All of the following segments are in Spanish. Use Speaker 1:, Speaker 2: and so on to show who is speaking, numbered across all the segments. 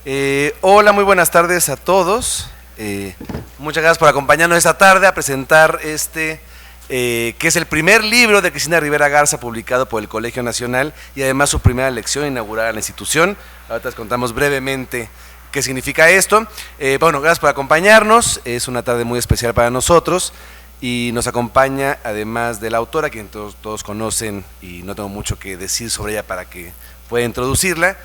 Speaker 1: Hola, muy buenas tardes a todos. Muchas gracias por acompañarnos esta tarde a presentar que es el primer libro de Cristina Rivera Garza publicado por el Colegio Nacional y además su primera lección inaugural a la institución. Ahorita les contamos brevemente qué significa esto. Bueno, gracias por acompañarnos. Es una tarde muy especial para nosotros y nos acompaña, además de la autora, quien todos conocen y no tengo mucho que decir sobre ella para que pueda introducirla.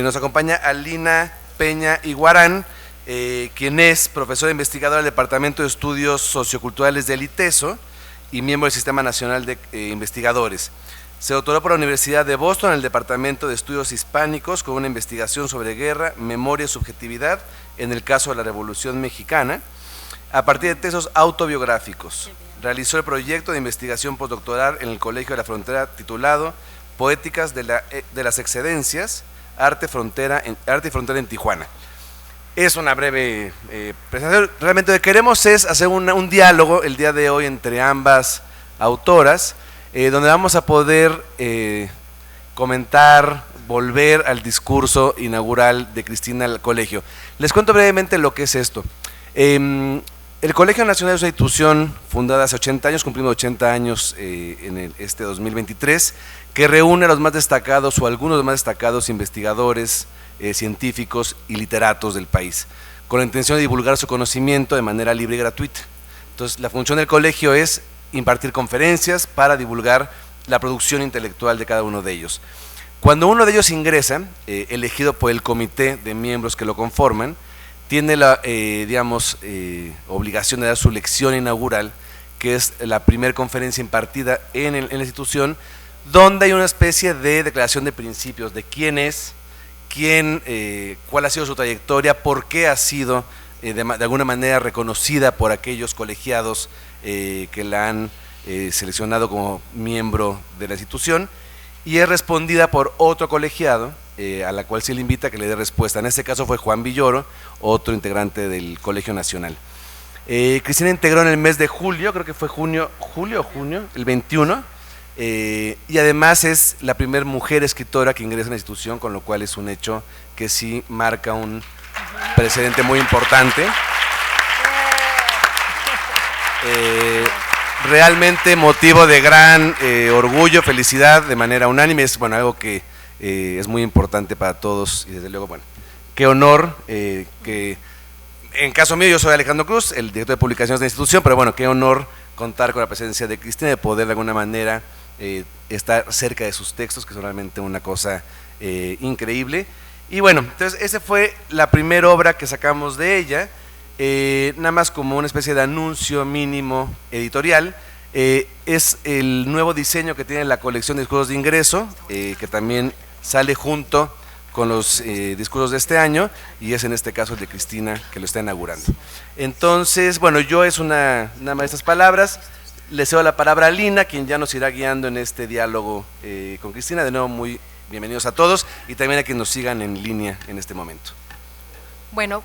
Speaker 1: Nos acompaña Alina Peña Iguarán, quien es profesora investigadora del Departamento de Estudios Socioculturales del ITESO y miembro del Sistema Nacional de Investigadores. Se doctoró por la Universidad de Boston en el Departamento de Estudios Hispánicos con una investigación sobre guerra, memoria y subjetividad en el caso de la Revolución Mexicana, a partir de textos autobiográficos. Realizó el proyecto de investigación postdoctoral en el Colegio de la Frontera titulado Poéticas de las Excedencias, Arte y Frontera en Tijuana. Es una breve presentación. Realmente lo que queremos es hacer un diálogo el día de hoy entre ambas autoras, donde vamos a poder comentar, volver al discurso inaugural de Cristina al colegio. Les cuento brevemente lo que es esto. El Colegio Nacional es una institución fundada hace 80 años, cumplimos 80 años en este 2023, que reúne a los más destacados o algunos de los más destacados investigadores, científicos y literatos del país, con la intención de divulgar su conocimiento de manera libre y gratuita. Entonces, la función del colegio es impartir conferencias para divulgar la producción intelectual de cada uno de ellos. Cuando uno de ellos ingresa, elegido por el comité de miembros que lo conforman, tiene la obligación de dar su lección inaugural, que es la primera conferencia impartida en la institución, donde hay una especie de declaración de principios de quién es, cuál ha sido su trayectoria, por qué ha sido de alguna manera reconocida por aquellos colegiados que la han seleccionado como miembro de la institución, y es respondida por otro colegiado a la cual se le invita a que le dé respuesta. En este caso fue Juan Villoro, otro integrante del Colegio Nacional. Cristina integró en el mes de julio, creo que fue junio, el 21, y además es la primera mujer escritora que ingresa en la institución, con lo cual es un hecho que sí marca un precedente muy importante. Realmente motivo de gran orgullo, felicidad de manera unánime, es algo que es muy importante para todos y desde luego, qué honor que en caso mío yo soy Alejandro Cruz, el director de publicaciones de la institución, pero qué honor contar con la presencia de Cristina, de poder de alguna manera estar cerca de sus textos, que son realmente una cosa increíble. Y entonces esa fue la primera obra que sacamos de ella, nada más como una especie de anuncio mínimo editorial. Es el nuevo diseño que tiene la colección de discursos de ingreso, que también sale junto con los discursos de este año, y es en este caso el de Cristina que lo está inaugurando. Entonces, yo es nada más de estas palabras. Le cedo la palabra a Lina, quien ya nos irá guiando en este diálogo con Cristina. De nuevo, muy bienvenidos a todos y también a quienes nos sigan en línea en este momento.
Speaker 2: Bueno,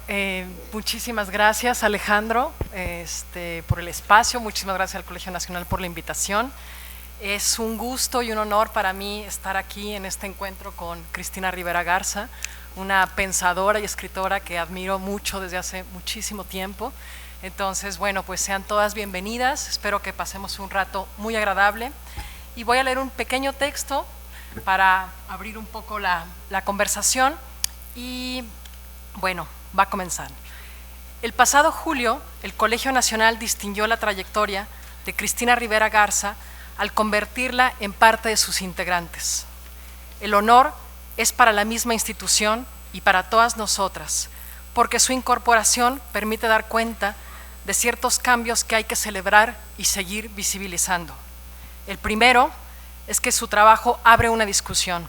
Speaker 2: muchísimas gracias, Alejandro, por el espacio. Muchísimas gracias al Colegio Nacional por la invitación. Es un gusto y un honor para mí estar aquí en este encuentro con Cristina Rivera Garza, una pensadora y escritora que admiro mucho desde hace muchísimo tiempo. Entonces, pues sean todas bienvenidas, espero que pasemos un rato muy agradable. Y voy a leer un pequeño texto para abrir un poco la conversación y, va a comenzar. El pasado julio, el Colegio Nacional distinguió la trayectoria de Cristina Rivera Garza al convertirla en parte de sus integrantes. El honor es para la misma institución y para todas nosotras, porque su incorporación permite dar cuenta de ciertos cambios que hay que celebrar y seguir visibilizando. El primero es que su trabajo abre una discusión.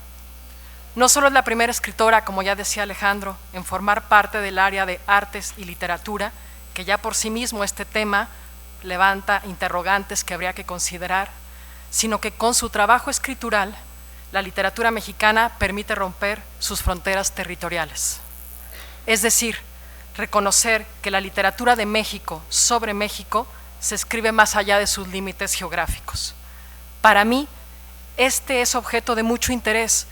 Speaker 2: No solo es la primera escritora, como ya decía Alejandro, en formar parte del área de artes y literatura, que ya por sí mismo este tema levanta interrogantes que habría que considerar, sino que con su trabajo escritural, la literatura mexicana permite romper sus fronteras territoriales. Es decir, reconocer que la literatura de México sobre México se escribe más allá de sus límites geográficos. Para mí, este es objeto de mucho interés,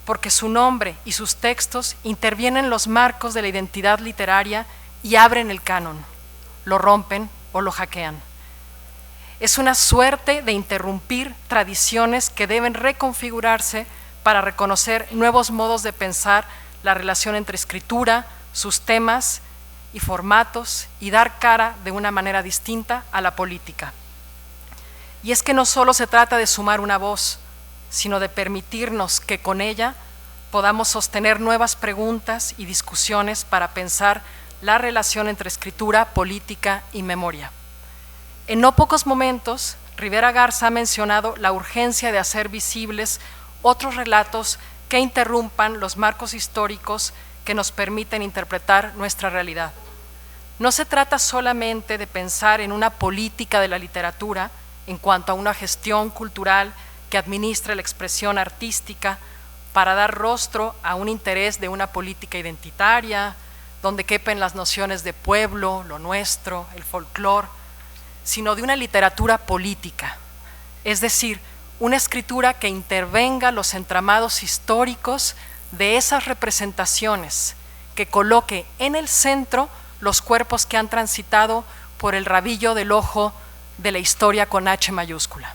Speaker 2: porque su nombre y sus textos intervienen en los marcos de la identidad literaria y abren el canon, lo rompen o lo hackean. Es una suerte de interrumpir tradiciones que deben reconfigurarse para reconocer nuevos modos de pensar la relación entre escritura, sus temas y formatos, y dar cara de una manera distinta a la política. Y es que no solo se trata de sumar una voz, sino de permitirnos que con ella podamos sostener nuevas preguntas y discusiones para pensar la relación entre escritura, política y memoria. En no pocos momentos, Rivera Garza ha mencionado la urgencia de hacer visibles otros relatos que interrumpan los marcos históricos que nos permiten interpretar nuestra realidad. No se trata solamente de pensar en una política de la literatura en cuanto a una gestión cultural que administre la expresión artística para dar rostro a un interés de una política identitaria, donde quepen las nociones de pueblo, lo nuestro, el folclore, sino de una literatura política, es decir, una escritura que intervenga los entramados históricos de esas representaciones, que coloque en el centro los cuerpos que han transitado por el rabillo del ojo de la historia con H mayúscula.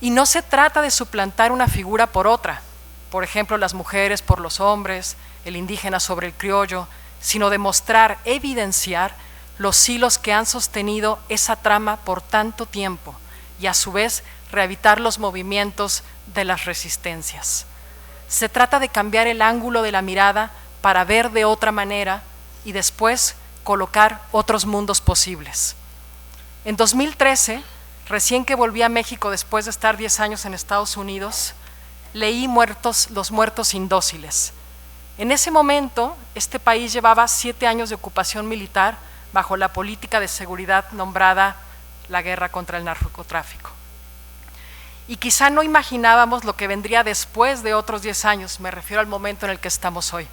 Speaker 2: Y no se trata de suplantar una figura por otra, por ejemplo, las mujeres por los hombres, el indígena sobre el criollo, sino de mostrar, evidenciar los hilos que han sostenido esa trama por tanto tiempo y a su vez rehabitar los movimientos de las resistencias. Se trata de cambiar el ángulo de la mirada para ver de otra manera y después colocar otros mundos posibles. En 2013, recién que volví a México después de estar 10 años en Estados Unidos, leí Los muertos indóciles. En ese momento, este país llevaba 7 años de ocupación militar bajo la política de seguridad nombrada la guerra contra el narcotráfico. Y quizá no imaginábamos lo que vendría después de otros 10 años, me refiero al momento en el que estamos hoy.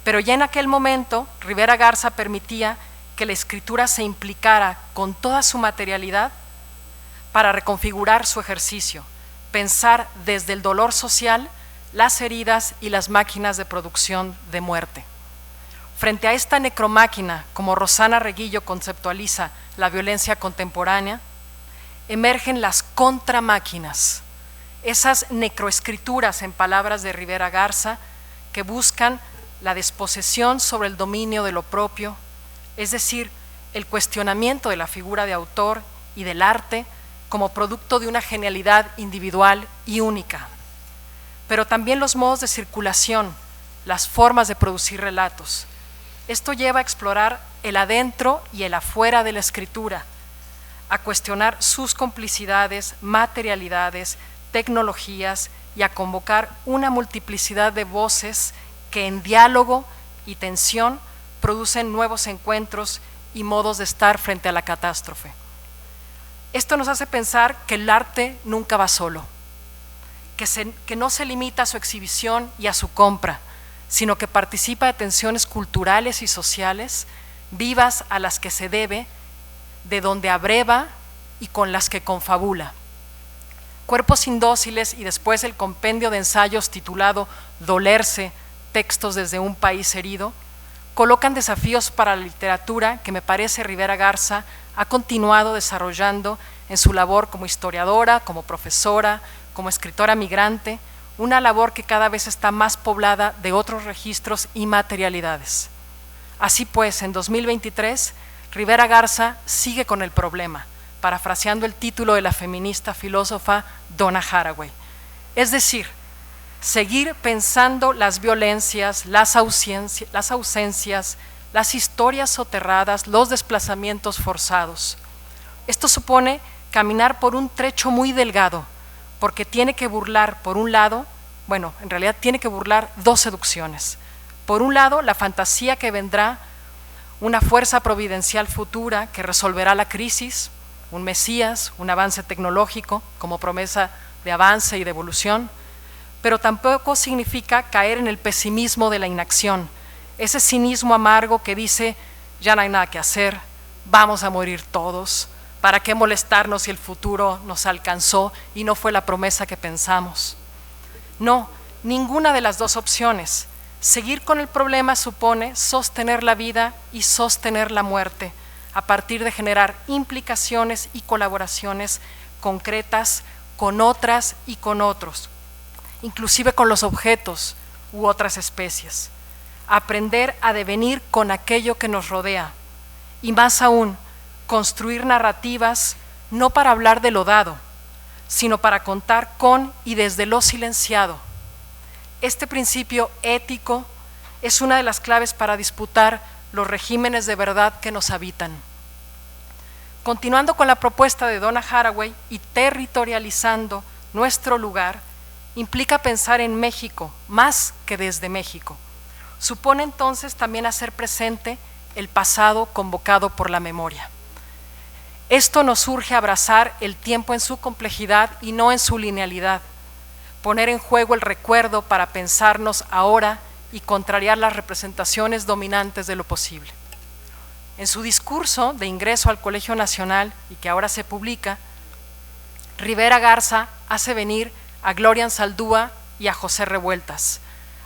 Speaker 2: Pero ya en aquel momento, Rivera Garza permitía que la escritura se implicara con toda su materialidad para reconfigurar su ejercicio, pensar desde el dolor social las heridas y las máquinas de producción de muerte. Frente a esta necromáquina, como Rosana Reguillo conceptualiza la violencia contemporánea, emergen las contramáquinas, esas necroescrituras, en palabras de Rivera Garza, que buscan la desposesión sobre el dominio de lo propio, es decir, el cuestionamiento de la figura de autor y del arte como producto de una genialidad individual y única, pero también los modos de circulación, las formas de producir relatos. Esto lleva a explorar el adentro y el afuera de la escritura, a cuestionar sus complicidades, materialidades, tecnologías y a convocar una multiplicidad de voces que en diálogo y tensión producen nuevos encuentros y modos de estar frente a la catástrofe. Esto nos hace pensar que el arte nunca va solo, que no se limita a su exhibición y a su compra, sino que participa de tensiones culturales y sociales vivas a las que se debe, de donde abreva y con las que confabula. Cuerpos indóciles y después el compendio de ensayos titulado Dolerse, textos desde un país herido, colocan desafíos para la literatura que me parece Rivera Garza ha continuado desarrollando en su labor como historiadora, como profesora, como escritora migrante, una labor que cada vez está más poblada de otros registros y materialidades. Así pues, en 2023, Rivera Garza sigue con el problema, parafraseando el título de la feminista filósofa Donna Haraway. Es decir, seguir pensando las violencias, las ausencias, las historias soterradas, los desplazamientos forzados. Esto supone caminar por un trecho muy delgado, porque tiene que burlar, por un lado, bueno, en realidad tiene que burlar dos seducciones. Por un lado, la fantasía que vendrá, una fuerza providencial futura que resolverá la crisis, un Mesías, un avance tecnológico como promesa de avance y de evolución, pero tampoco significa caer en el pesimismo de la inacción, ese cinismo amargo que dice, ya no hay nada que hacer, vamos a morir todos, ¿para qué molestarnos si el futuro nos alcanzó y no fue la promesa que pensamos? No, ninguna de las dos opciones. Seguir con el problema supone sostener la vida y sostener la muerte, a partir de generar implicaciones y colaboraciones concretas con otras y con otros, inclusive con los objetos u otras especies. Aprender a devenir con aquello que nos rodea y, más aún, construir narrativas no para hablar de lo dado, sino para contar con y desde lo silenciado. Este principio ético es una de las claves para disputar los regímenes de verdad que nos habitan. Continuando con la propuesta de Donna Haraway y territorializando nuestro lugar, implica pensar en México más que desde México. Supone entonces también hacer presente el pasado convocado por la memoria. Esto nos urge abrazar el tiempo en su complejidad y no en su linealidad, poner en juego el recuerdo para pensarnos ahora y contrariar las representaciones dominantes de lo posible. En su discurso de ingreso al Colegio Nacional, y que ahora se publica, Rivera Garza hace venir a Gloria Anzaldúa y a José Revueltas,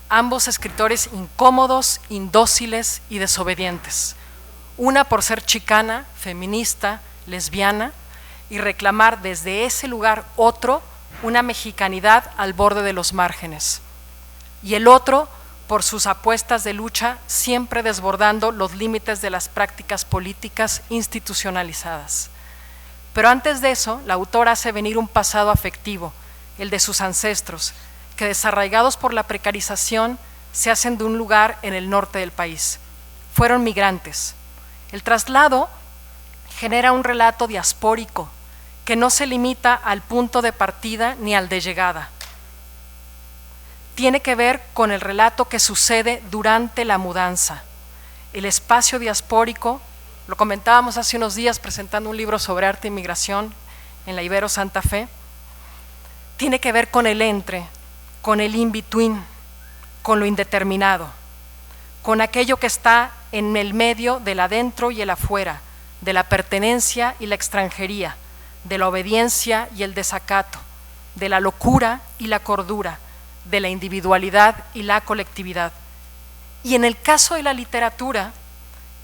Speaker 2: ambos escritores incómodos, indóciles y desobedientes, una por ser chicana, feminista, lesbiana, y reclamar desde ese lugar una mexicanidad al borde de los márgenes, y el otro por sus apuestas de lucha siempre desbordando los límites de las prácticas políticas institucionalizadas. Pero antes de eso, la autora hace venir un pasado afectivo, el de sus ancestros, que desarraigados por la precarización se hacen de un lugar en el norte del país. Fueron migrantes. El traslado genera un relato diaspórico que no se limita al punto de partida ni al de llegada. Tiene que ver con el relato que sucede durante la mudanza. El espacio diaspórico, lo comentábamos hace unos días presentando un libro sobre arte y migración en la Ibero Santa Fe, tiene que ver con el entre, con el in-between, con lo indeterminado, con aquello que está en el medio del adentro y el afuera, de la pertenencia y la extranjería, de la obediencia y el desacato, de la locura y la cordura, de la individualidad y la colectividad. Y en el caso de la literatura,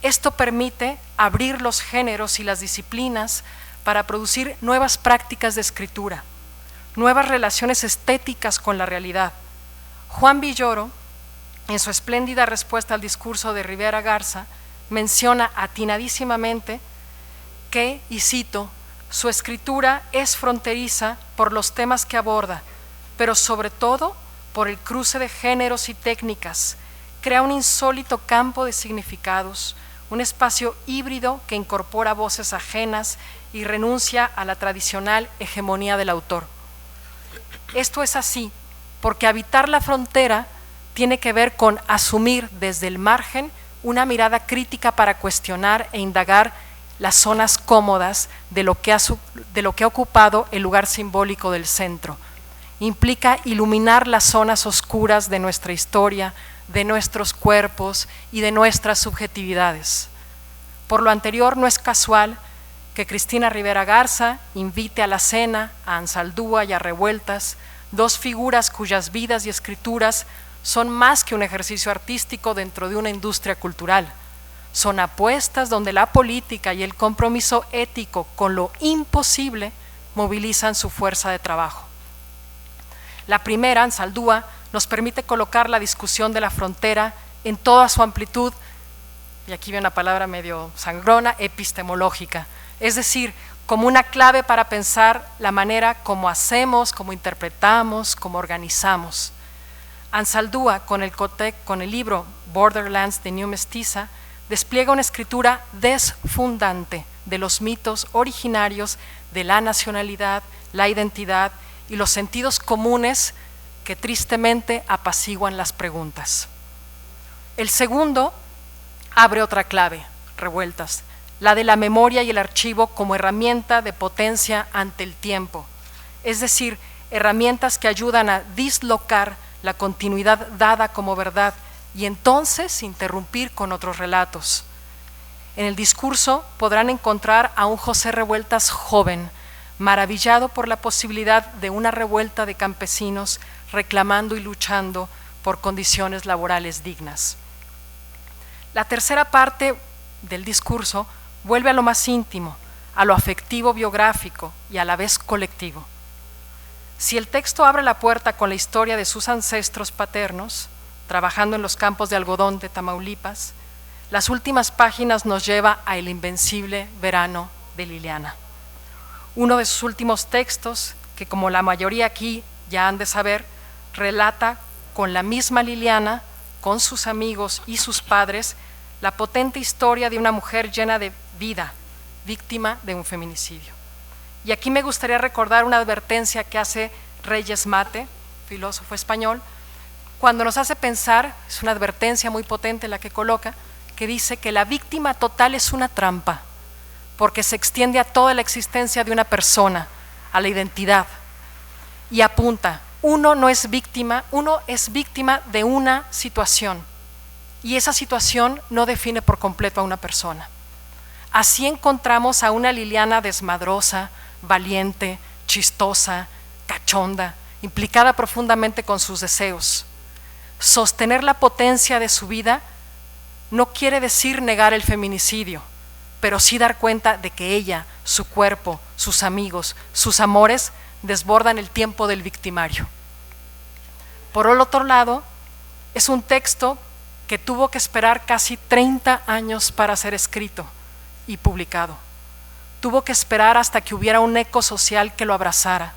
Speaker 2: esto permite abrir los géneros y las disciplinas para producir nuevas prácticas de escritura, nuevas relaciones estéticas con la realidad. Juan Villoro, en su espléndida respuesta al discurso de Rivera Garza, menciona atinadísimamente que, y cito, su escritura es fronteriza por los temas que aborda, pero sobre todo por el cruce de géneros y técnicas, crea un insólito campo de significados, un espacio híbrido que incorpora voces ajenas y renuncia a la tradicional hegemonía del autor. Esto es así porque habitar la frontera tiene que ver con asumir desde el margen una mirada crítica para cuestionar e indagar las zonas cómodas de lo que ha ocupado el lugar simbólico del centro. Implica iluminar las zonas oscuras de nuestra historia, de nuestros cuerpos y de nuestras subjetividades. Por lo anterior, no es casual que Cristina Rivera Garza invite a la cena a Anzaldúa y a Revueltas, dos figuras cuyas vidas y escrituras son más que un ejercicio artístico dentro de una industria cultural. Son apuestas donde la política y el compromiso ético con lo imposible movilizan su fuerza de trabajo. La primera, Anzaldúa, nos permite colocar la discusión de la frontera en toda su amplitud, y aquí viene una palabra medio sangrona, epistemológica, es decir, como una clave para pensar la manera como hacemos, como interpretamos, como organizamos. Anzaldúa, con el libro Borderlands de New Mestiza, despliega una escritura desfundante de los mitos originarios de la nacionalidad, la identidad y los sentidos comunes que tristemente apaciguan las preguntas. El segundo abre otra clave, Revueltas, la de la memoria y el archivo como herramienta de potencia ante el tiempo, es decir, herramientas que ayudan a dislocar la continuidad dada como verdad y entonces interrumpir con otros relatos. En el discurso podrán encontrar a un José Revueltas joven, maravillado por la posibilidad de una revuelta de campesinos reclamando y luchando por condiciones laborales dignas. La tercera parte del discurso vuelve a lo más íntimo, a lo afectivo biográfico y a la vez colectivo. Si el texto abre la puerta con la historia de sus ancestros paternos, trabajando en los campos de algodón de Tamaulipas, las últimas páginas nos lleva a El invencible verano de Liliana. Uno de sus últimos textos, que como la mayoría aquí ya han de saber, relata con la misma Liliana, con sus amigos y sus padres, la potente historia de una mujer llena de vida, víctima de un feminicidio. Y aquí me gustaría recordar una advertencia que hace Reyes Mate, filósofo español, cuando nos hace pensar, es una advertencia muy potente la que coloca, que dice que la víctima total es una trampa, porque se extiende a toda la existencia de una persona, a la identidad, y apunta, uno es víctima de una situación, y esa situación no define por completo a una persona. Así encontramos a una Liliana desmadrosa, valiente, chistosa, cachonda, implicada profundamente con sus deseos. Sostener la potencia de su vida no quiere decir negar el feminicidio, pero sí dar cuenta de que ella, su cuerpo, sus amigos, sus amores desbordan el tiempo del victimario. Por el otro lado, es un texto que tuvo que esperar casi 30 años para ser escrito y publicado. Tuvo que esperar hasta que hubiera un eco social que lo abrazara,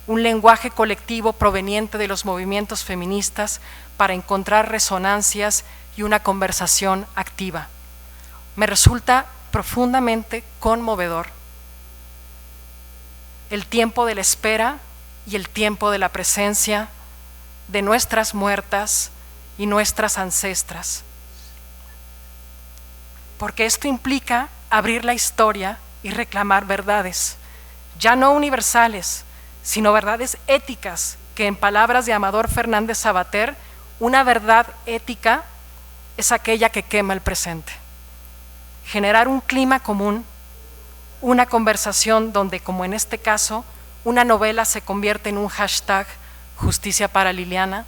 Speaker 2: un lenguaje colectivo proveniente de los movimientos feministas para encontrar resonancias y una conversación activa. Me resulta profundamente conmovedor el tiempo de la espera y el tiempo de la presencia de nuestras muertas y nuestras ancestras, porque esto implica abrir la historia y reclamar verdades, ya no universales, sino verdades éticas, que en palabras de Amador Fernández Sabater, una verdad ética es aquella que quema el presente. Generar un clima común, una conversación donde, como en este caso, una novela se convierte en un hashtag Justicia para Liliana,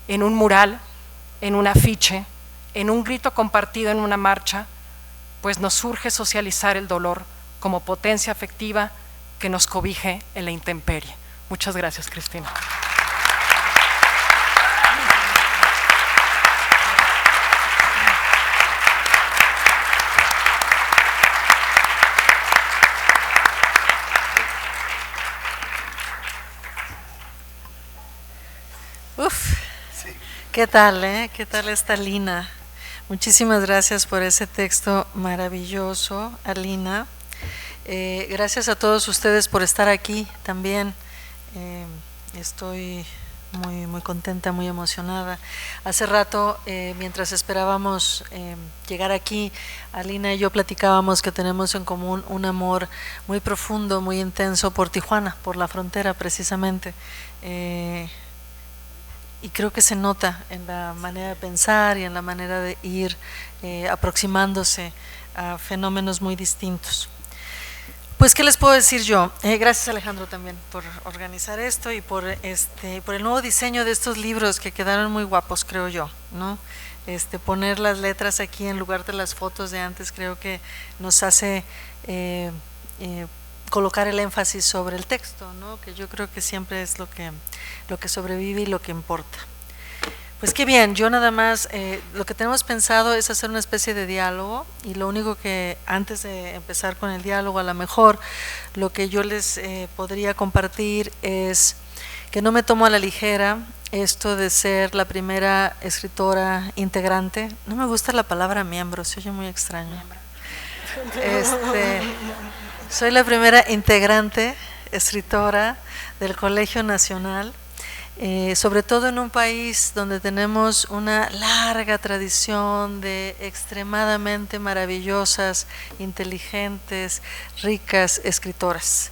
Speaker 2: en un mural, en un afiche, en un grito compartido en una marcha, pues nos urge socializar el dolor como potencia afectiva que nos cobije en la intemperie. Muchas gracias, Cristina.
Speaker 3: ¿Qué tal, ¿Qué tal está Alina? Muchísimas gracias por ese texto maravilloso, Alina. Gracias a todos ustedes por estar aquí también. Estoy muy contenta, muy emocionada. Hace rato, mientras esperábamos llegar aquí, Alina y yo platicábamos que tenemos en común un amor muy profundo, muy intenso por Tijuana, por la frontera precisamente. Y creo que se nota en la manera de pensar y en la manera de ir aproximándose a fenómenos muy distintos. Pues, ¿qué les puedo decir yo? Gracias, Alejandro, también por organizar esto y por el nuevo diseño de estos libros que quedaron muy guapos, creo yo, ¿no? Poner las letras aquí en lugar de las fotos de antes creo que nos hace colocar el énfasis sobre el texto, ¿no? Que yo creo que siempre es lo que sobrevive y lo que importa. Pues qué bien, yo nada más, lo que tenemos pensado es hacer una especie de diálogo, y lo único que, antes de empezar con el diálogo, a lo mejor lo que yo les podría compartir es que no me tomo a la ligera esto de ser la primera escritora integrante. No me gusta la palabra miembro, se oye muy extraño. Soy la primera integrante, escritora del Colegio Nacional, sobre todo en un país donde tenemos una larga tradición de extremadamente maravillosas, inteligentes, ricas escritoras.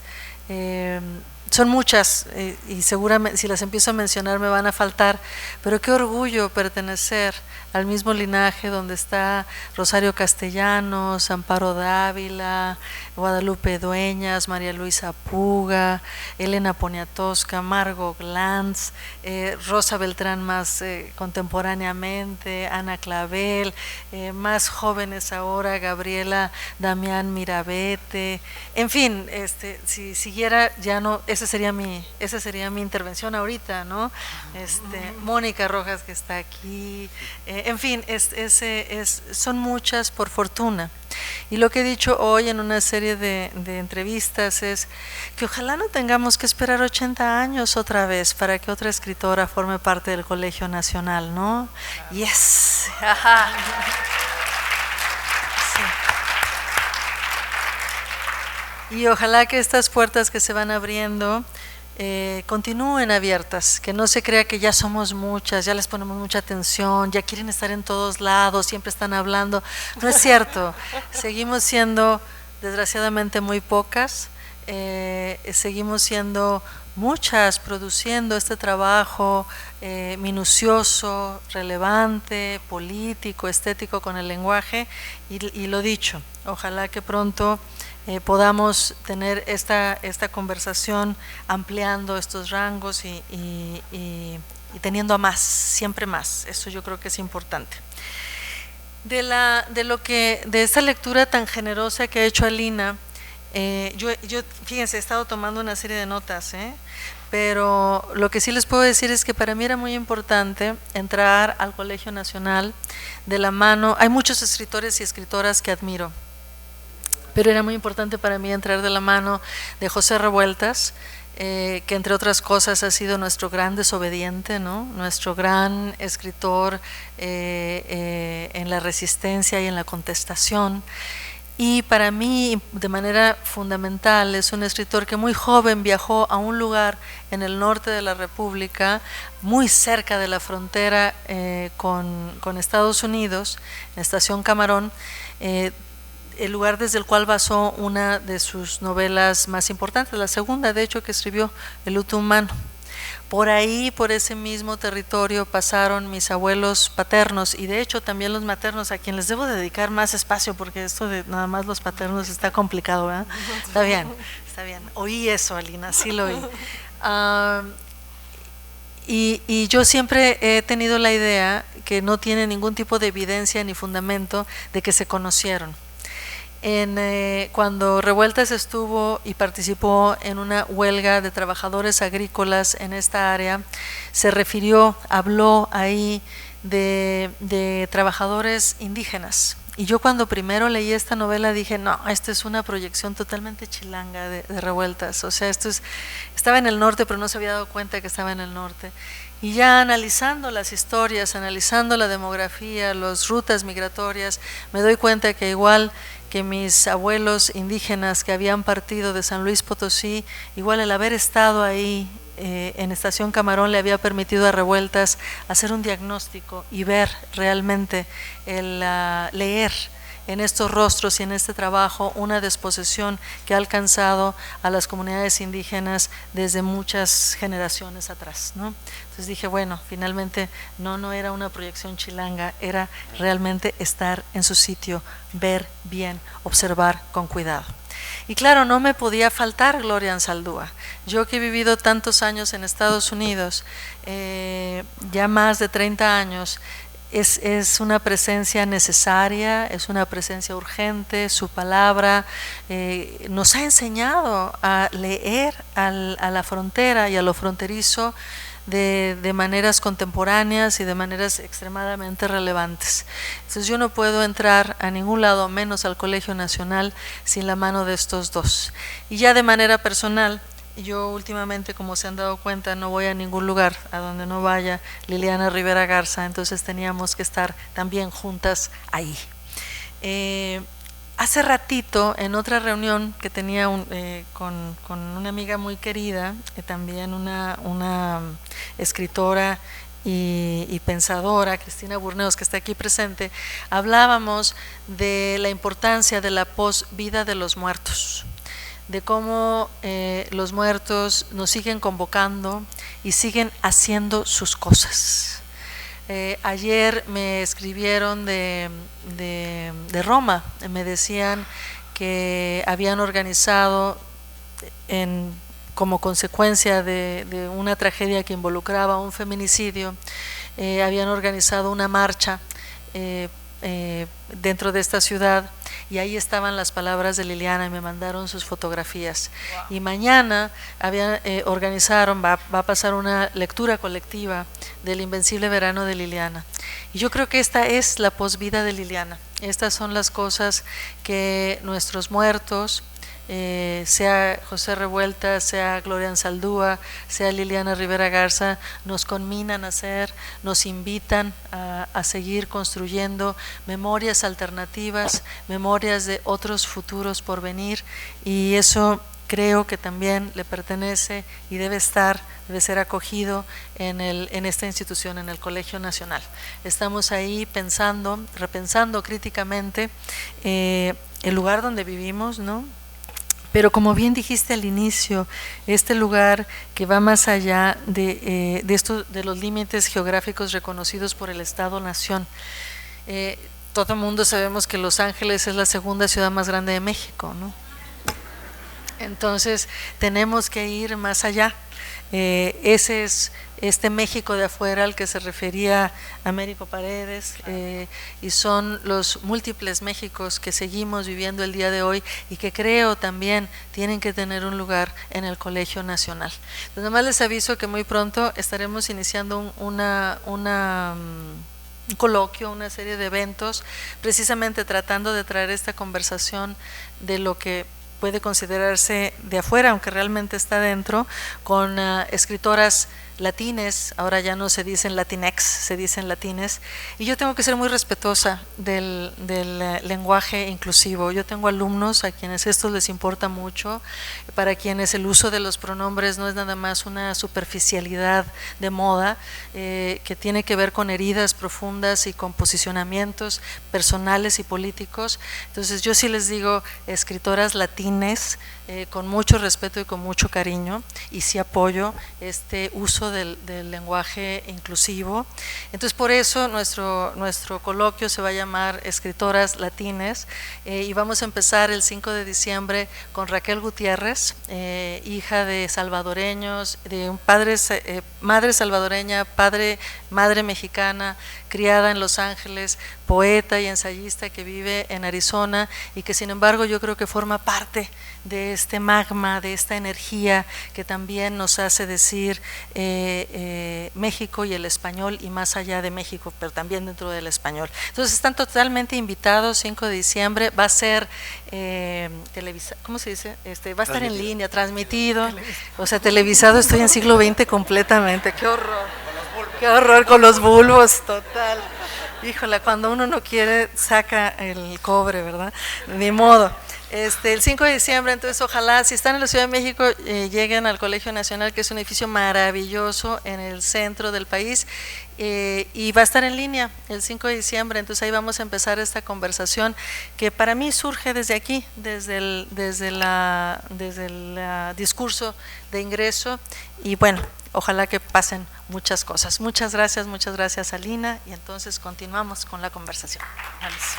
Speaker 3: son muchas y seguramente si las empiezo a mencionar me van a faltar, pero qué orgullo pertenecer al mismo linaje donde está Rosario Castellanos, Amparo Dávila, Guadalupe Dueñas, María Luisa Puga, Elena Poniatowska, Margot Glantz, Rosa Beltrán más contemporáneamente, Ana Clavel, más jóvenes ahora, Gabriela Damián Mirabete, en fin, si siguiera ya no, esa sería mi intervención ahorita, ¿no? Mónica Rojas que está aquí, en fin, son muchas por fortuna. Y lo que he dicho hoy en una serie de entrevistas es que ojalá no tengamos que esperar 80 años otra vez para que otra escritora forme parte del Colegio Nacional, ¿no? Yes, ajá. Sí. Y ojalá que estas puertas que se van abriendo continúen abiertas, que no se crea que ya somos muchas, ya les ponemos mucha atención, ya quieren estar en todos lados, siempre están hablando. No es cierto, seguimos siendo desgraciadamente muy pocas, seguimos siendo muchas produciendo este trabajo minucioso, relevante, político, estético con el lenguaje y lo dicho, ojalá que pronto podamos tener esta conversación ampliando estos rangos y teniendo a más, siempre más. Eso yo creo que es importante. De esta lectura tan generosa que ha hecho Alina, yo fíjense, he estado tomando una serie de notas, pero lo que sí les puedo decir es que para mí era muy importante entrar al Colegio Nacional de la mano. Hay muchos escritores y escritoras que admiro, pero era muy importante para mí entrar de la mano de José Revueltas, que entre otras cosas ha sido nuestro gran desobediente, ¿no? Nuestro gran escritor en la resistencia y en la contestación. Y para mí, de manera fundamental, es un escritor que muy joven viajó a un lugar en el norte de la República, muy cerca de la frontera con Estados Unidos, en Estación Camarón, el lugar desde el cual basó una de sus novelas más importantes, la segunda de hecho que escribió, El luto humano. Por ahí, por ese mismo territorio pasaron mis abuelos paternos y de hecho también los maternos, a quien les debo dedicar más espacio porque esto de nada más los paternos está complicado, ¿verdad? Está bien, oí eso, Alina, sí lo oí. Y yo siempre he tenido la idea que no tiene ningún tipo de evidencia ni fundamento de que se conocieron. Cuando Revueltas estuvo y participó en una huelga de trabajadores agrícolas en esta área, habló ahí de trabajadores indígenas. Y yo cuando primero leí esta novela dije, no, esta es una proyección totalmente chilanga de Revueltas. O sea, estaba en el norte, pero no se había dado cuenta que estaba en el norte. Y ya analizando las historias, analizando la demografía, las rutas migratorias, me doy cuenta que igual que mis abuelos indígenas que habían partido de San Luis Potosí, igual el haber estado ahí en Estación Camarón le había permitido a Revueltas hacer un diagnóstico y ver realmente, leer en estos rostros y en este trabajo una desposesión que ha alcanzado a las comunidades indígenas desde muchas generaciones atrás, ¿no? Entonces dije, bueno, finalmente no era una proyección chilanga, era realmente estar en su sitio, ver bien, observar con cuidado. Y claro, no me podía faltar Gloria Anzaldúa. Yo que he vivido tantos años en Estados Unidos, ya más de 30 años, es una presencia necesaria, es una presencia urgente, su palabra nos ha enseñado a leer a la frontera y a lo fronterizo de maneras contemporáneas y de maneras extremadamente relevantes. Entonces yo no puedo entrar a ningún lado, menos al Colegio Nacional, sin la mano de estos dos. Y ya de manera personal, yo últimamente, como se han dado cuenta, no voy a ningún lugar a donde no vaya Liliana Rivera Garza, entonces teníamos que estar también juntas ahí. Hace ratito, en otra reunión que tenía con una amiga muy querida, también una escritora y pensadora, Cristina Burneos, que está aquí presente, hablábamos de la importancia de la posvida de los muertos, de cómo los muertos nos siguen convocando y siguen haciendo sus cosas. Ayer me escribieron de Roma, me decían que habían organizado como consecuencia de una tragedia que involucraba un feminicidio, habían organizado una marcha dentro de esta ciudad, y ahí estaban las palabras de Liliana y me mandaron sus fotografías. Wow. Y mañana organizaron, va a pasar una lectura colectiva del Invencible Verano de Liliana. Y yo creo que esta es la posvida de Liliana. Estas son las cosas que nuestros muertos, sea José Revuelta, sea Gloria Anzaldúa, sea Liliana Rivera Garza, nos conminan a hacer, nos invitan a seguir construyendo memorias alternativas, memorias de otros futuros por venir, y eso creo que también le pertenece y debe ser acogido en esta institución, en el Colegio Nacional. Estamos ahí repensando críticamente el lugar donde vivimos, ¿no? Pero como bien dijiste al inicio, este lugar que va más allá de los límites geográficos reconocidos por el Estado-Nación. Todo el mundo sabemos que Los Ángeles es la segunda ciudad más grande de México, ¿no? Entonces tenemos que ir más allá. Ese es este México de afuera al que se refería Américo Paredes, y son los múltiples Méxicos que seguimos viviendo el día de hoy y que creo también tienen que tener un lugar en el Colegio Nacional. Entonces, nomás les aviso que muy pronto estaremos iniciando un coloquio, una serie de eventos, precisamente tratando de traer esta conversación de lo que puede considerarse de afuera, aunque realmente está dentro, con escritoras latines. Ahora ya no se dicen latinex, se dicen latines, y yo tengo que ser muy respetuosa del lenguaje inclusivo. Yo tengo alumnos a quienes esto les importa mucho, para quienes el uso de los pronombres no es nada más una superficialidad de moda, que tiene que ver con heridas profundas y con posicionamientos personales y políticos. Entonces yo sí les digo escritoras latines, con mucho respeto y con mucho cariño, y sí apoyo este uso del lenguaje inclusivo. Entonces por eso nuestro coloquio se va a llamar Escritoras Latines, y vamos a empezar el 5 de diciembre con Raquel Gutiérrez, hija de salvadoreños, de un madre salvadoreña, madre mexicana, criada en Los Ángeles, poeta y ensayista que vive en Arizona, y que sin embargo yo creo que forma parte de este magma, de esta energía que también nos hace decir México y el español, y más allá de México, pero también dentro del español. Entonces están totalmente invitados. 5 de diciembre va a ser televisado, ¿cómo se dice? Va a estar en línea, transmitido, o sea, televisado. Estoy en siglo XX completamente, qué horror, qué horror con los bulbos, total. Híjole, cuando uno no quiere saca el cobre, ¿verdad? Ni modo. El 5 de diciembre, entonces ojalá, si están en la Ciudad de México, lleguen al Colegio Nacional, que es un edificio maravilloso en el centro del país, y va a estar en línea el 5 de diciembre, entonces ahí vamos a empezar esta conversación que para mí surge desde aquí, desde el discurso de ingreso, y bueno, ojalá que pasen muchas cosas. Muchas gracias Alina, y entonces continuamos con la conversación. Gracias.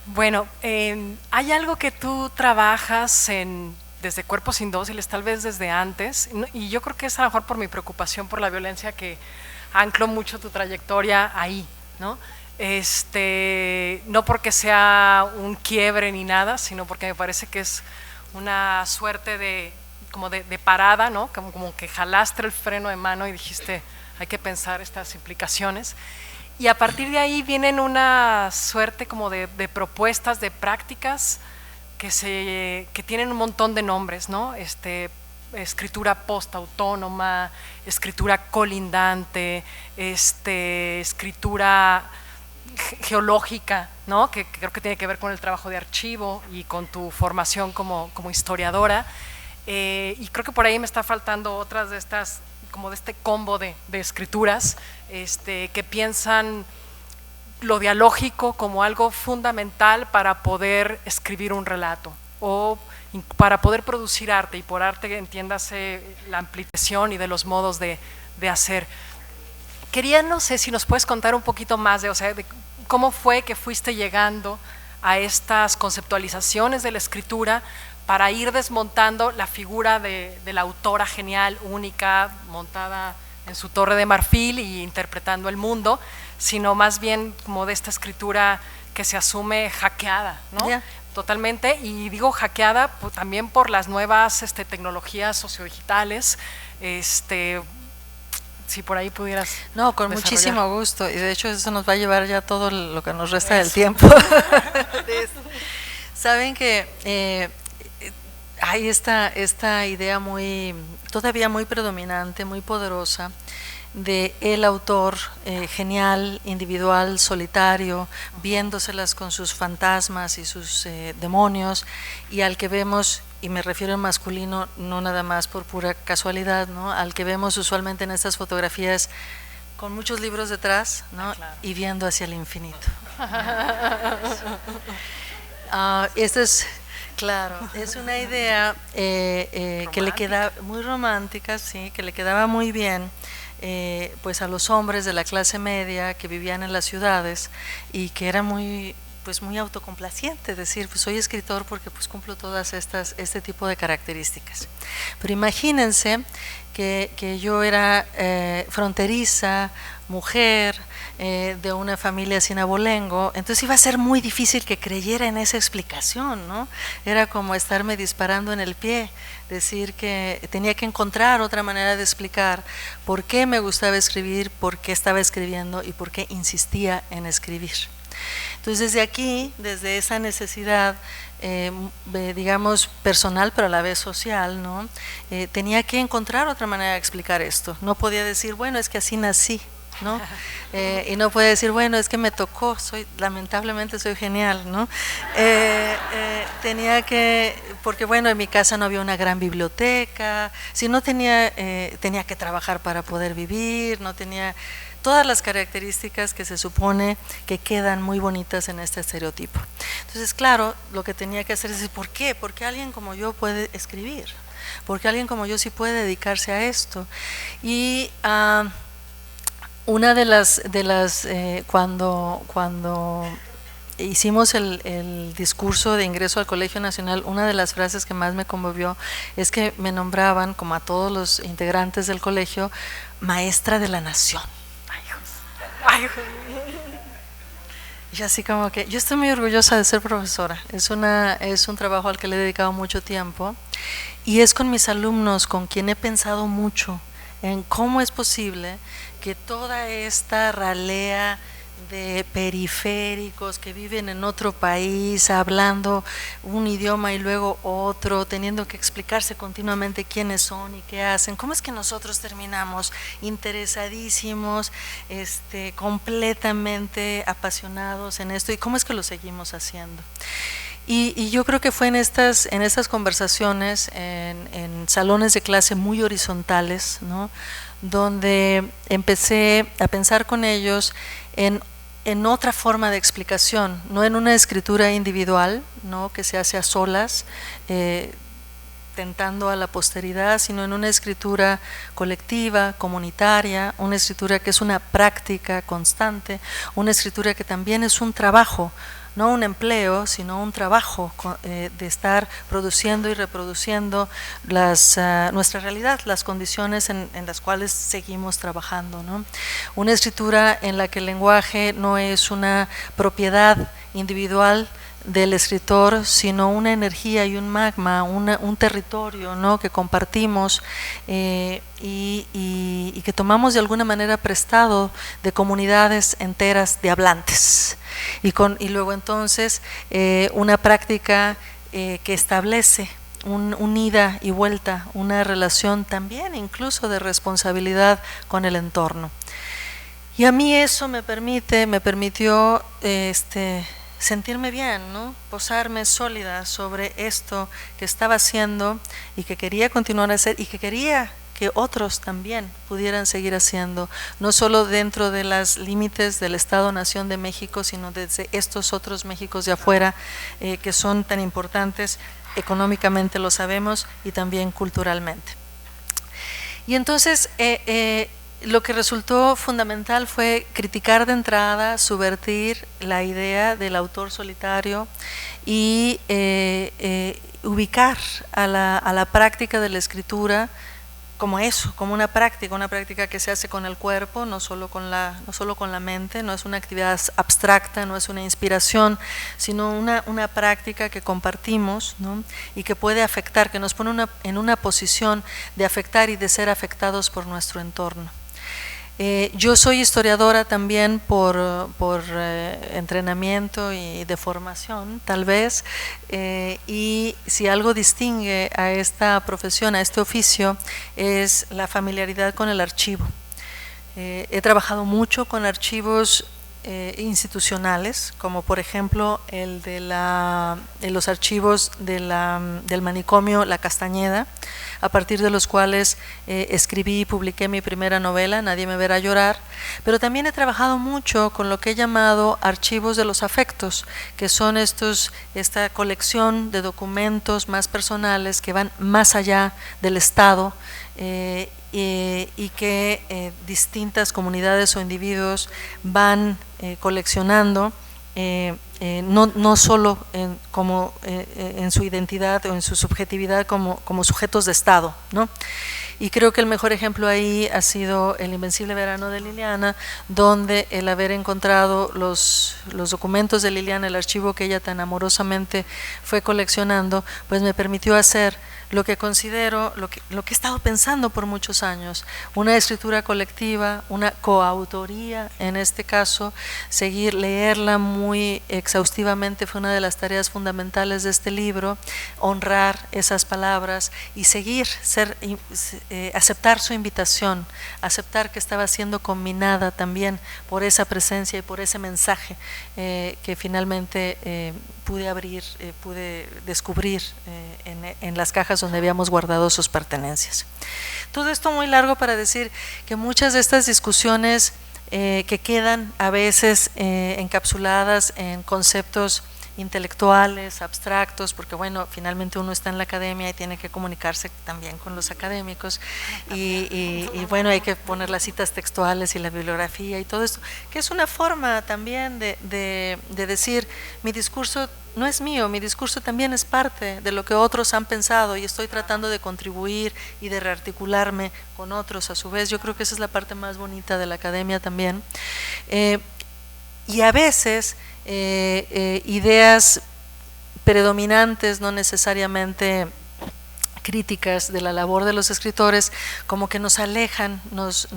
Speaker 2: Bueno, hay algo que tú trabajas desde Cuerpos Indóciles, tal vez desde antes, y yo creo que es a lo mejor por mi preocupación por la violencia que anclo mucho tu trayectoria ahí, ¿no? No porque sea un quiebre ni nada, sino porque me parece que es una suerte de parada, ¿no? Como que jalaste el freno de mano y dijiste, hay que pensar estas implicaciones. Y a partir de ahí vienen una suerte como de propuestas, de prácticas que tienen un montón de nombres, ¿no? Escritura postautónoma, escritura colindante, escritura geológica, ¿no? Que creo que tiene que ver con el trabajo de archivo y con tu formación como historiadora. Y creo que por ahí me está faltando otras de estas, como de este combo de escrituras que piensan lo dialógico como algo fundamental para poder escribir un relato o para poder producir arte, y por arte entiéndase la ampliación y de los modos de hacer. Quería, no sé si nos puedes contar un poquito más de cómo fue que fuiste llegando a estas conceptualizaciones de la escritura para ir desmontando la figura de la autora genial, única, montada en su torre de marfil y interpretando el mundo, sino más bien como de esta escritura que se asume hackeada, ¿no?
Speaker 3: Yeah.
Speaker 2: Totalmente, y digo hackeada pues, también por las nuevas tecnologías sociodigitales. Si por ahí pudieras.
Speaker 3: No, con
Speaker 2: desarrollar.
Speaker 3: muchísimo gusto, y de hecho eso nos va a llevar ya todo lo que nos resta del tiempo. Saben que hay esta idea todavía muy predominante, muy poderosa, de el autor genial, individual, solitario, viéndoselas con sus fantasmas y sus demonios, y al que vemos, y me refiero en masculino, no nada más por pura casualidad, ¿no? Al que vemos usualmente en estas fotografías con muchos libros detrás, ¿no?
Speaker 2: Claro.
Speaker 3: Y viendo hacia el infinito. Esto es, claro, es una idea que le queda muy romántica, sí, que le quedaba muy bien. Pues a los hombres de la clase media que vivían en las ciudades y que era muy autocomplaciente decir, pues soy escritor porque pues cumplo todas este tipo de características. Pero imagínense que yo era fronteriza, mujer, de una familia sin abolengo, entonces iba a ser muy difícil que creyera en esa explicación, ¿no? Era como estarme disparando en el pie, decir que tenía que encontrar otra manera de explicar por qué me gustaba escribir, por qué estaba escribiendo y por qué insistía en escribir. Entonces desde aquí, desde esa necesidad, digamos personal pero a la vez social, ¿no? Tenía que encontrar otra manera de explicar esto. No podía decir, bueno, es que así nací, ¿no? Y no puede decir, bueno, es que me tocó, lamentablemente soy genial, ¿no? Tenía que, porque bueno, en mi casa no había una gran biblioteca, si no tenía que trabajar para poder vivir, no tenía todas las características que se supone que quedan muy bonitas en este estereotipo. Entonces, claro, lo que tenía que hacer es decir, ¿por qué? ¿Por qué alguien como yo puede escribir? ¿Por qué alguien como yo sí puede dedicarse a esto? Y una de las cuando hicimos el discurso de ingreso al Colegio Nacional, una de las frases que más me conmovió es que me nombraban, como a todos los integrantes del colegio, maestra de la nación. Y así como que yo estoy muy orgullosa de ser profesora, es un trabajo al que le he dedicado mucho tiempo y es con mis alumnos con quien he pensado mucho en cómo es posible que toda esta ralea de periféricos que viven en otro país, hablando un idioma y luego otro, teniendo que explicarse continuamente quiénes son y qué hacen, cómo es que nosotros terminamos interesadísimos, completamente apasionados en esto y cómo es que lo seguimos haciendo. Y yo creo que fue en estas conversaciones, en salones de clase muy horizontales, ¿no? Donde empecé a pensar con ellos en otra forma de explicación, no en una escritura individual, ¿no? Que se hace a solas, tentando a la posteridad, sino en una escritura colectiva, comunitaria, una escritura que es una práctica constante, una escritura que también es un trabajo, no un empleo, sino un trabajo de estar produciendo y reproduciendo nuestra realidad, las condiciones en las cuales seguimos trabajando, ¿no? Una escritura en la que el lenguaje no es una propiedad individual del escritor, sino una energía y un magma, un territorio, ¿no? Que compartimos y que tomamos de alguna manera prestado de comunidades enteras de hablantes. Y luego entonces una práctica que establece un ida y vuelta, una relación también incluso de responsabilidad con el entorno. Y a mí eso me permitió sentirme bien, ¿no? Posarme sólida sobre esto que estaba haciendo y que quería continuar a hacer y que quería que otros también pudieran seguir haciendo, no solo dentro de los límites del Estado-Nación de México, sino desde estos otros Méxicos de afuera que son tan importantes económicamente, lo sabemos, y también culturalmente. Y entonces lo que resultó fundamental fue criticar de entrada, subvertir la idea del autor solitario y ubicar a la práctica de la escritura como eso, como una práctica que se hace con el cuerpo, no solo con la mente, no es una actividad abstracta, no es una inspiración, sino una práctica que compartimos, ¿no? Y que puede afectar, que nos pone en una posición de afectar y de ser afectados por nuestro entorno. Yo soy historiadora también por entrenamiento y de formación, tal vez, y si algo distingue a esta profesión, a este oficio, es la familiaridad con el archivo. He trabajado mucho con archivos institucionales, como por ejemplo el de los archivos del manicomio La Castañeda, a partir de los cuales escribí y publiqué mi primera novela, Nadie me verá llorar, pero también he trabajado mucho con lo que he llamado archivos de los afectos, que son esta colección de documentos más personales que van más allá del Estado, y que distintas comunidades o individuos van coleccionando, no solo en su identidad o en su subjetividad como sujetos de Estado, ¿no? Y creo que el mejor ejemplo ahí ha sido El Invencible Verano de Liliana, donde el haber encontrado los documentos de Liliana, el archivo que ella tan amorosamente fue coleccionando, pues me permitió hacer lo que considero, lo que he estado pensando por muchos años, una escritura colectiva, una coautoría en este caso, leerla muy exhaustivamente fue una de las tareas fundamentales de este libro, honrar esas palabras y aceptar su invitación, aceptar que estaba siendo combinada también por esa presencia y por ese mensaje que finalmente pude descubrir en las cajas donde habíamos guardado sus pertenencias. Todo esto muy largo para decir que muchas de estas discusiones que quedan a veces encapsuladas en conceptos intelectuales, abstractos, porque bueno, finalmente uno está en la academia y tiene que comunicarse también con los académicos y bueno, hay que poner las citas textuales y la bibliografía y todo esto, que es una forma también de decir, mi discurso no es mío, mi discurso también es parte de lo que otros han pensado y estoy tratando de contribuir y de rearticularme con otros a su vez. Yo creo que esa es la parte más bonita de la academia también. Y a veces ideas predominantes, no necesariamente críticas de la labor de los escritores, como que nos alejan, nos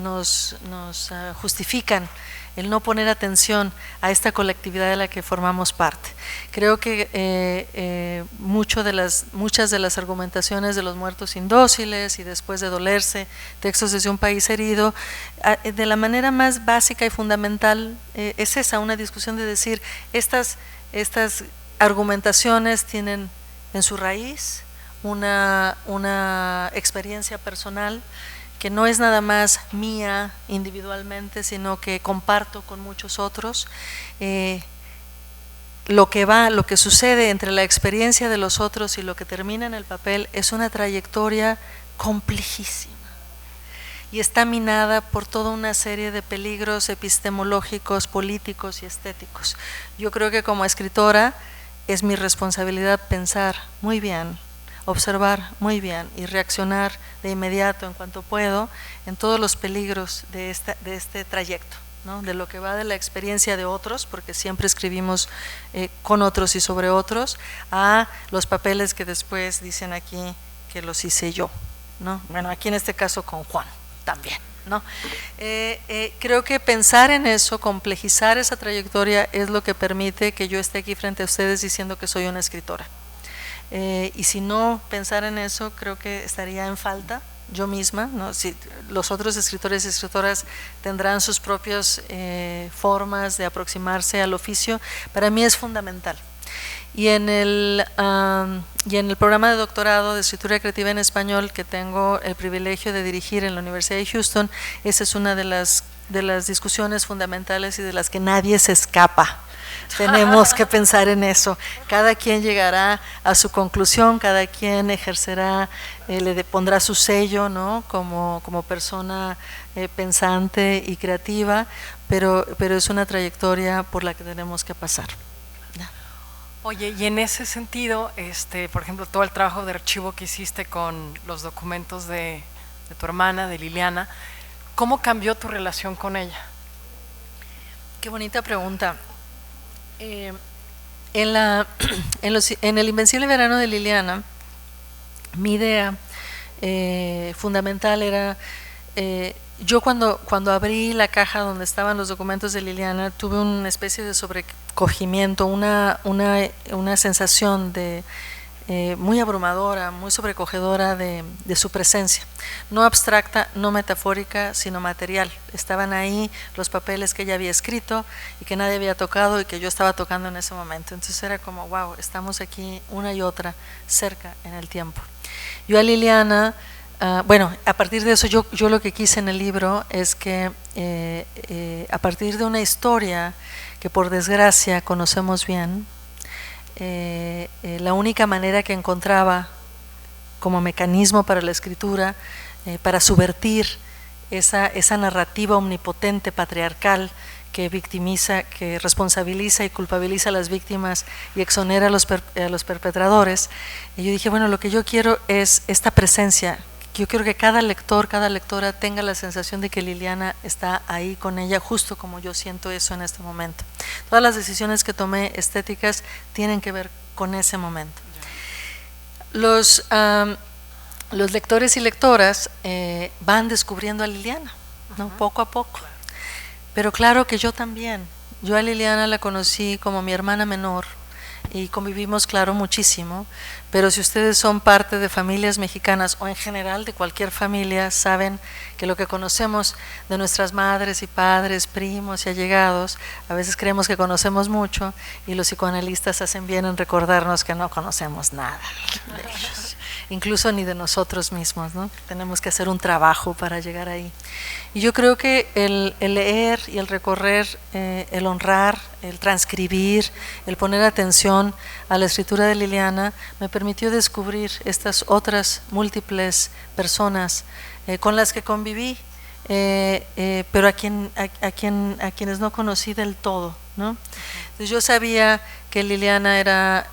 Speaker 3: justifican el no poner atención a esta colectividad de la que formamos parte. Creo que muchas de las argumentaciones de Los muertos indóciles y Después de dolerse, Textos desde un país herido, de la manera más básica y fundamental es esa, una discusión de decir, estas argumentaciones tienen en su raíz una experiencia personal que no es nada más mía individualmente, sino que comparto con muchos otros. Lo que sucede entre la experiencia de los otros y lo que termina en el papel es una trayectoria complejísima y está minada por toda una serie de peligros epistemológicos, políticos y estéticos. Yo creo que como escritora es mi responsabilidad pensar muy bien, observar muy bien y reaccionar de inmediato en cuanto puedo en todos los peligros de este trayecto, ¿no? De lo que va de la experiencia de otros, porque siempre escribimos con otros y sobre otros, a los papeles que después dicen aquí que los hice yo, ¿no? Bueno, aquí en este caso con Juan también, ¿no? Creo que pensar en eso, complejizar esa trayectoria es lo que permite que yo esté aquí frente a ustedes diciendo que soy una escritora. Y si no pensar en eso, creo que estaría en falta yo misma, ¿no? Si los otros escritores y escritoras tendrán sus propias formas de aproximarse al oficio, para mí es fundamental. Y en el programa de doctorado de escritura creativa en español que tengo el privilegio de dirigir en la Universidad de Houston, esa es una de las discusiones fundamentales y de las que nadie se escapa. Tenemos que pensar en eso. Cada quien llegará a su conclusión, cada quien ejercerá, le pondrá su sello, ¿no? como persona pensante y creativa, pero es una trayectoria por la que tenemos que pasar.
Speaker 2: Oye, y en ese sentido, por ejemplo, todo el trabajo de archivo que hiciste con los documentos de tu hermana, de Liliana, ¿cómo cambió tu relación con ella?
Speaker 3: Qué bonita pregunta. En el Invencible Verano de Liliana, mi idea fundamental era, yo cuando abrí la caja donde estaban los documentos de Liliana, tuve una especie de sobrecogimiento, una sensación de muy abrumadora, muy sobrecogedora de su presencia, no abstracta, no metafórica, sino material. Estaban ahí los papeles que ella había escrito y que nadie había tocado y que yo estaba tocando en ese momento. Entonces era como, wow, estamos aquí una y otra cerca en el tiempo. Yo a Liliana, bueno, a partir de eso yo lo que quise en el libro es que a partir de una historia que por desgracia conocemos bien, la única manera que encontraba como mecanismo para la escritura, para subvertir esa narrativa omnipotente patriarcal que victimiza, que responsabiliza y culpabiliza a las víctimas y exonera a los perpetradores. Y yo dije, bueno, lo que yo quiero es esta presencia. Yo quiero que cada lector, cada lectora tenga la sensación de que Liliana está ahí con ella, justo como yo siento eso en este momento. Todas las decisiones que tomé estéticas tienen que ver con ese momento. Los lectores y lectoras van descubriendo a Liliana, ¿no? Poco a poco. Pero claro que yo también. Yo a Liliana la conocí como mi hermana menor y convivimos, claro, muchísimo, pero si ustedes son parte de familias mexicanas o en general de cualquier familia, saben que lo que conocemos de nuestras madres y padres, primos y allegados, a veces creemos que conocemos mucho y los psicoanalistas hacen bien en recordarnos que no conocemos nada de ellos, incluso ni de nosotros mismos, ¿no? Tenemos que hacer un trabajo para llegar ahí. Y yo creo que el leer y el recorrer, el honrar, el transcribir, el poner atención a la escritura de Liliana me permitió descubrir estas otras múltiples personas con las que conviví, pero a quienes no conocí del todo, ¿no? Entonces yo sabía que Liliana era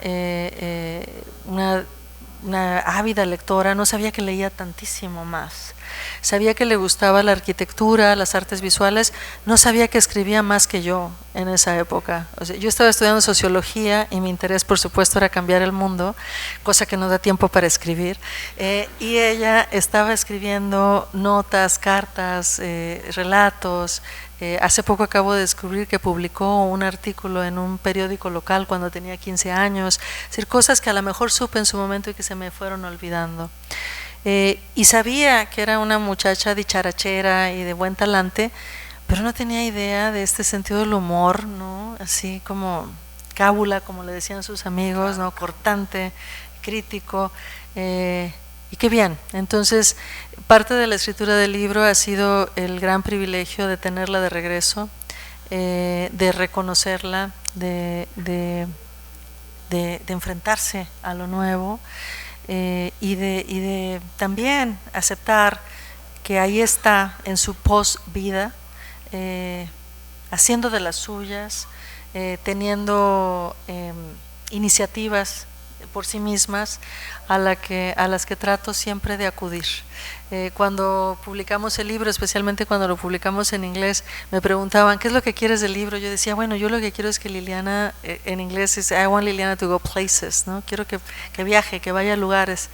Speaker 3: una ávida lectora, no sabía que leía tantísimo más. Sabía que le gustaba la arquitectura, las artes visuales, no sabía que escribía más que yo en esa época. O sea, yo estaba estudiando sociología y mi interés, por supuesto, era cambiar el mundo, cosa que no da tiempo para escribir. Y ella estaba escribiendo notas, cartas, relatos. Hace poco acabo de descubrir que publicó un artículo en un periódico local cuando tenía 15 años, es decir, cosas que a lo mejor supe en su momento y que se me fueron olvidando. Y sabía que era una muchacha dicharachera y de buen talante, pero no tenía idea de este sentido del humor, ¿no? Así como cábula, como le decían sus amigos, ¿no? Cortante, crítico, y qué bien. Entonces, parte de la escritura del libro ha sido el gran privilegio de tenerla de regreso, de reconocerla, de enfrentarse a lo nuevo, y de también aceptar que ahí está en su post-vida, haciendo de las suyas, teniendo iniciativas por sí mismas a las que trato siempre de acudir. Cuando publicamos el libro, especialmente cuando lo publicamos en inglés, me preguntaban, ¿qué es lo que quieres del libro? Yo decía, bueno, yo lo que quiero es que Liliana, en inglés es I want Liliana to go places, ¿no? Quiero que viaje, que vaya a lugares.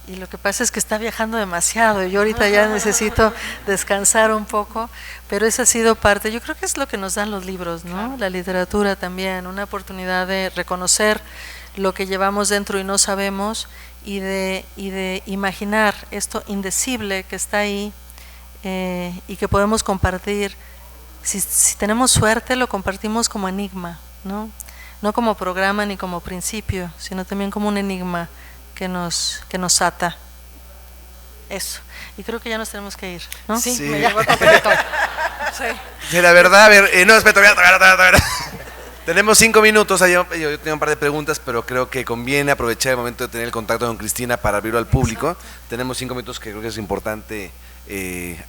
Speaker 3: Y lo que pasa es que está viajando demasiado y yo ahorita ya necesito descansar un poco, pero esa ha sido parte, yo creo que es lo que nos dan los libros, ¿no? La literatura también, una oportunidad de reconocer lo que llevamos dentro y no sabemos, y de imaginar esto indecible que está ahí, y que podemos compartir. Si tenemos suerte, lo compartimos como enigma, ¿no? no como programa ni como principio, sino también como un enigma que nos ata. Eso. Y creo que ya nos tenemos que ir, ¿no?
Speaker 2: Sí,
Speaker 1: Sí.
Speaker 2: me llegó completo. Sí.
Speaker 1: Sí, la verdad, a ver, no, espera, todavía. Tenemos 5 minutos, yo tengo un par de preguntas, pero creo que conviene aprovechar el momento de tener el contacto con Cristina para abrirlo al público. Exacto. Tenemos 5 minutos que creo que es importante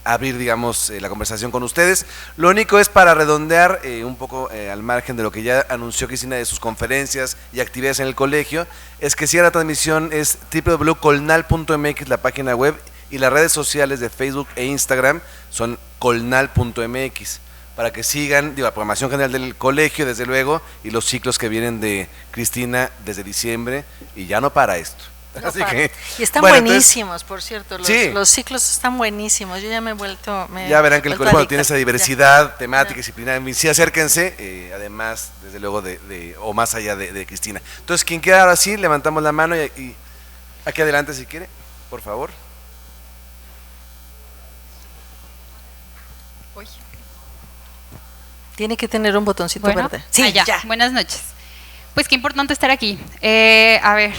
Speaker 1: abrir, digamos, la conversación con ustedes. Lo único es para redondear un poco al margen de lo que ya anunció Cristina de sus conferencias y actividades en el colegio, es que si la transmisión es www.colnal.mx, la página web, y las redes sociales de Facebook e Instagram son colnal.mx, para que sigan la programación general del colegio, desde luego, y los ciclos que vienen de Cristina desde diciembre, y ya no para esto.
Speaker 3: No
Speaker 1: Así
Speaker 3: para.
Speaker 1: que,
Speaker 3: y están
Speaker 1: bueno,
Speaker 3: buenísimos, por cierto,
Speaker 1: sí.
Speaker 3: Los ciclos están buenísimos, yo ya me he vuelto…
Speaker 1: Ya verán que el colegio
Speaker 3: adicta.
Speaker 1: tiene esa diversidad temática, disciplinaria, sí, acérquense, además, desde luego, o más allá de Cristina. Entonces, quien quiera ahora sí, levantamos la mano y aquí adelante si quiere, por favor.
Speaker 2: Uy.
Speaker 3: Tiene que tener un botoncito verde.
Speaker 4: Sí, ya. Buenas noches. Pues qué importante estar aquí. A ver,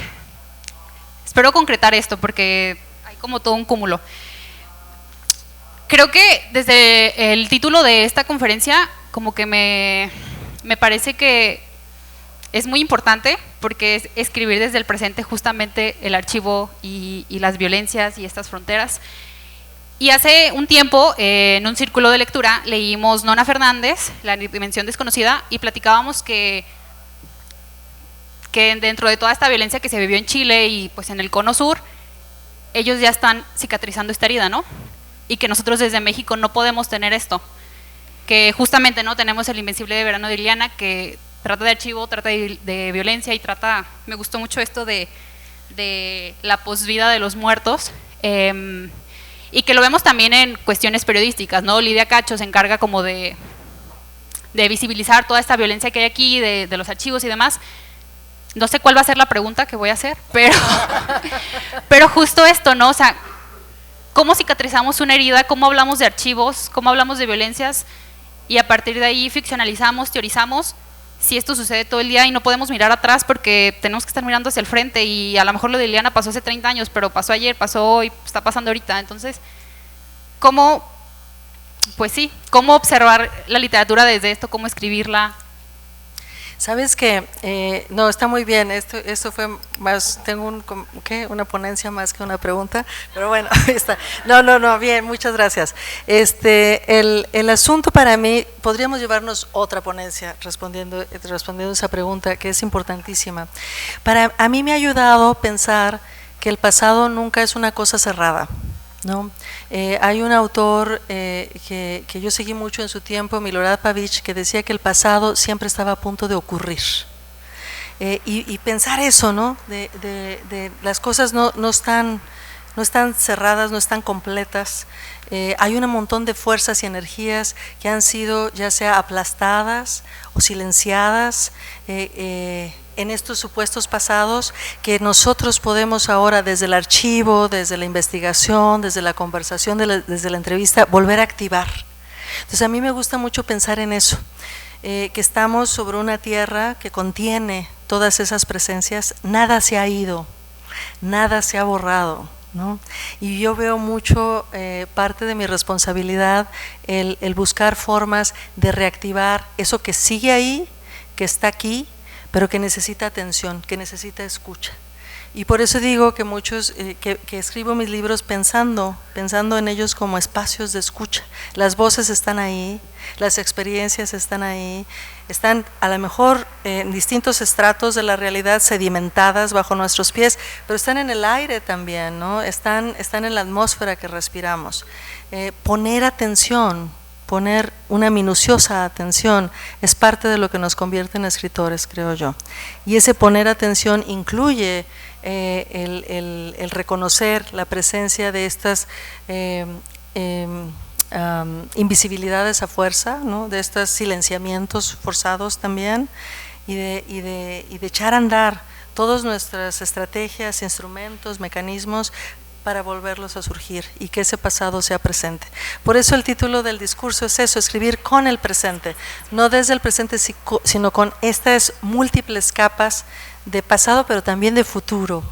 Speaker 4: espero concretar esto porque hay como todo un cúmulo. Creo que desde el título de esta conferencia como que me parece que es muy importante porque es escribir desde el presente justamente el archivo y las violencias y estas fronteras. Y hace un tiempo, en un círculo de lectura, leímos Nona Fernández, La dimensión desconocida, y platicábamos que dentro de toda esta violencia que se vivió en Chile y pues en el Cono Sur, ellos ya están cicatrizando esta herida, ¿no? Y que nosotros desde México no podemos tener esto. Que justamente no tenemos El Invencible de Verano de Iliana, que trata de archivo, trata de violencia y trata, me gustó mucho esto de la posvida de los muertos. Y que lo vemos también en cuestiones periodísticas, ¿no? Lidia Cacho se encarga como de visibilizar toda esta violencia que hay aquí, de los archivos y demás. No sé cuál va a ser la pregunta que voy a hacer, pero justo esto, ¿no? O sea, ¿cómo cicatrizamos una herida? ¿Cómo hablamos de archivos? ¿Cómo hablamos de violencias? Y a partir de ahí ficcionalizamos, teorizamos, si esto sucede todo el día y no podemos mirar atrás porque tenemos que estar mirando hacia el frente y a lo mejor lo de Iliana pasó hace 30 años, pero pasó ayer, pasó hoy, está pasando ahorita. Entonces, ¿cómo observar la literatura desde esto? ¿Cómo escribirla?
Speaker 3: Sabes que, no, está muy bien, esto fue más, tengo una ponencia más que una pregunta, pero bueno, está. No, bien, muchas gracias. El asunto para mí, podríamos llevarnos otra ponencia respondiendo esa pregunta que es importantísima. A mí me ha ayudado pensar que el pasado nunca es una cosa cerrada, ¿no? Hay un autor que yo seguí mucho en su tiempo, Milorad Pavich, que decía que el pasado siempre estaba a punto de ocurrir. Y pensar eso, ¿no? De las cosas no están cerradas, no están completas. Hay un montón de fuerzas y energías que han sido ya sea aplastadas o silenciadas en estos supuestos pasados, que nosotros podemos ahora desde el archivo, desde la investigación, desde la conversación, desde la entrevista, volver a activar. Entonces a mí me gusta mucho pensar en eso, que estamos sobre una tierra que contiene todas esas presencias, nada se ha ido, nada se ha borrado, ¿no? Y yo veo mucho parte de mi responsabilidad el buscar formas de reactivar eso que sigue ahí, que está aquí, pero que necesita atención, que necesita escucha. Y por eso digo que muchos, que escribo mis libros pensando en ellos como espacios de escucha. Las voces están ahí, las experiencias están ahí, están a lo mejor en distintos estratos de la realidad sedimentadas bajo nuestros pies, pero están en el aire también, ¿no? Están en la atmósfera que respiramos. Poner atención, poner una minuciosa atención es parte de lo que nos convierte en escritores, creo yo. Y ese poner atención incluye el reconocer la presencia de estas invisibilidades a fuerza, ¿no? De estos silenciamientos forzados también, y de echar a andar todas nuestras estrategias, instrumentos, mecanismos para volverlos a surgir y que ese pasado sea presente. Por eso el título del discurso es eso, escribir con el presente, no desde el presente, sino con estas múltiples capas de pasado, pero también de futuro,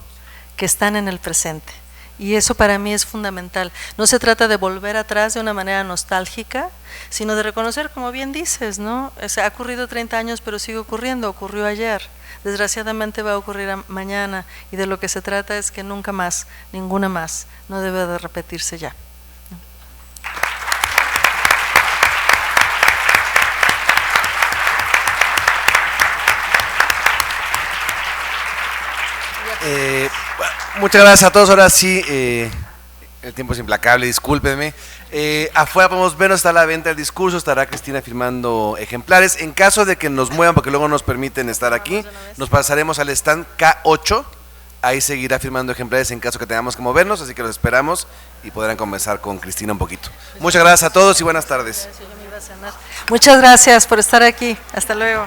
Speaker 3: que están en el presente. Y eso para mí es fundamental. No se trata de volver atrás de una manera nostálgica, sino de reconocer, como bien dices, ¿no? Ha ocurrido 30 años, pero sigue ocurriendo, ocurrió ayer. Desgraciadamente va a ocurrir mañana, y de lo que se trata es que nunca más, ninguna más, no debe de repetirse ya.
Speaker 1: Muchas gracias a todos. Ahora sí, el tiempo es implacable, discúlpenme. Afuera podemos vernos, está a la venta el discurso, estará Cristina firmando ejemplares. En caso de que nos muevan, porque luego nos permiten estar aquí, nos pasaremos al stand K8, ahí seguirá firmando ejemplares en caso que tengamos que movernos, así que los esperamos y podrán conversar con Cristina un poquito. Muchas gracias a todos y buenas tardes.
Speaker 3: Muchas gracias por estar aquí, hasta luego.